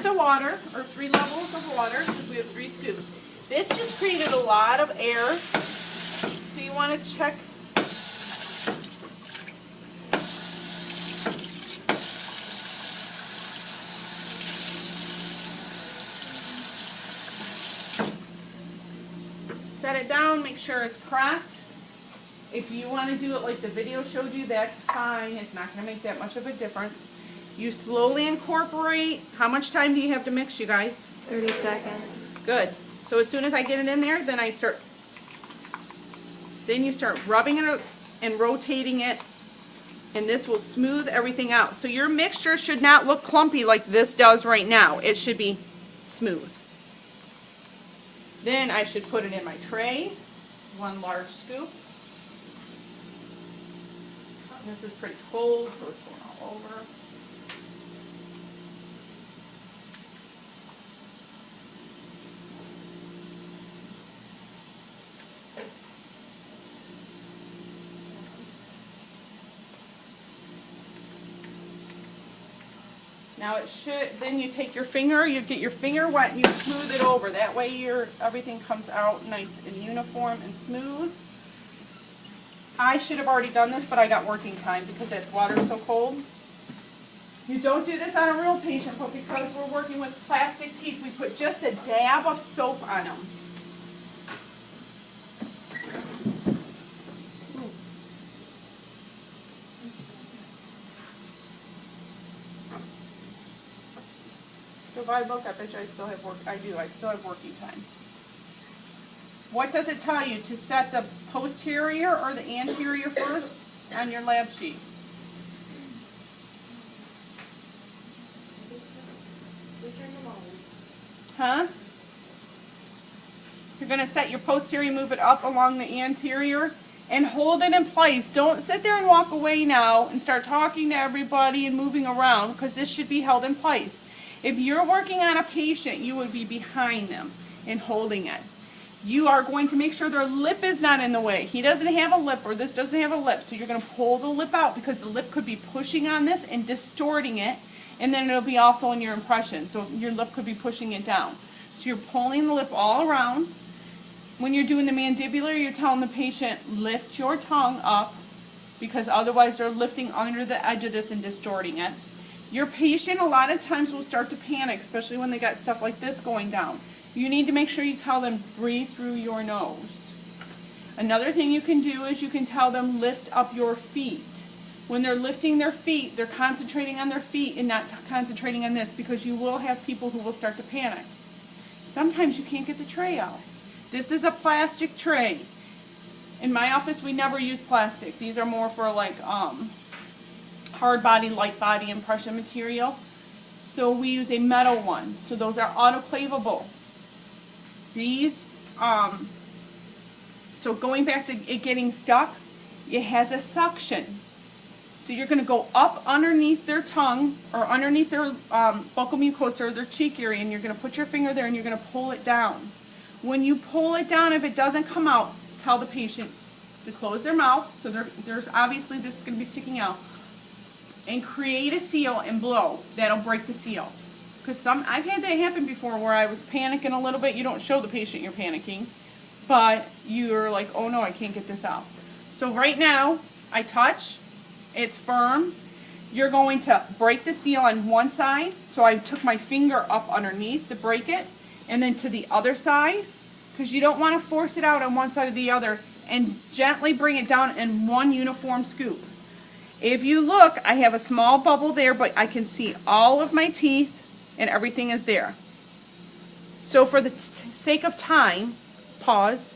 of water, or 3 levels of water, because we have 3 scoops. This just created a lot of air, so you want to check. Set it down, make sure it's cracked. If you want to do it like the video showed you, that's fine. It's not going to make that much of a difference. You slowly incorporate. How much time do you have to mix, you guys? 30 seconds. Good. So as soon as I get it in there, then you start rubbing it and rotating it, and this will smooth everything out. So your mixture should not look clumpy like this does right now. It should be smooth. Then I should put it in my tray, 1 large scoop. This is pretty cold, so it's going all over. Now it should, then you take your finger, you get your finger wet and you smooth it over. That way everything comes out nice and uniform and smooth. I should have already done this, but I got working time because that water's so cold. You don't do this on a real patient, but because we're working with plastic teeth, we put just a dab of soap on them. So if I look, I bet you I still have work. I do. I still have working time. What does it tell you? To set the posterior or the anterior first on your lab sheet? Huh? You're going to set your posterior, move it up along the anterior, and hold it in place. Don't sit there and walk away now and start talking to everybody and moving around, because this should be held in place. If you're working on a patient, you would be behind them and holding it. You are going to make sure their lip is not in the way. He doesn't have a lip, or this doesn't have a lip, so you're going to pull the lip out, because the lip could be pushing on this and distorting it, and then it'll be also in your impression. So your lip could be pushing it down. So you're pulling the lip all around. When you're doing the mandibular, you're telling the patient, lift your tongue up, because otherwise they're lifting under the edge of this and distorting it. Your patient a lot of times will start to panic, especially when they got stuff like this going down. You need to make sure you tell them, breathe through your nose. Another thing you can do is you can tell them, lift up your feet. When they're lifting their feet, they're concentrating on their feet and not concentrating on this, because you will have people who will start to panic. Sometimes you can't get the tray out. This is a plastic tray. In my office, we never use plastic. These are more for like hard body, light body impression material. So we use a metal one. So those are autoclavable. These, so going back to it getting stuck, it has a suction. So you're going to go up underneath their tongue, or underneath their buccal mucosa or their cheek area, and you're going to put your finger there and you're going to pull it down. When you pull it down, if it doesn't come out, tell the patient to close their mouth. So there's obviously this is going to be sticking out. And create a seal and blow. That'll break the seal. Because I've had that happen before where I was panicking a little bit. You don't show the patient you're panicking, but you're like, oh no, I can't get this out. So right now, I touch. It's firm. You're going to break the seal on one side. So I took my finger up underneath to break it, and then to the other side, because you don't want to force it out on one side or the other, and gently bring it down in one uniform scoop. If you look, I have a small bubble there, but I can see all of my teeth and everything is there. So for the sake of time, pause.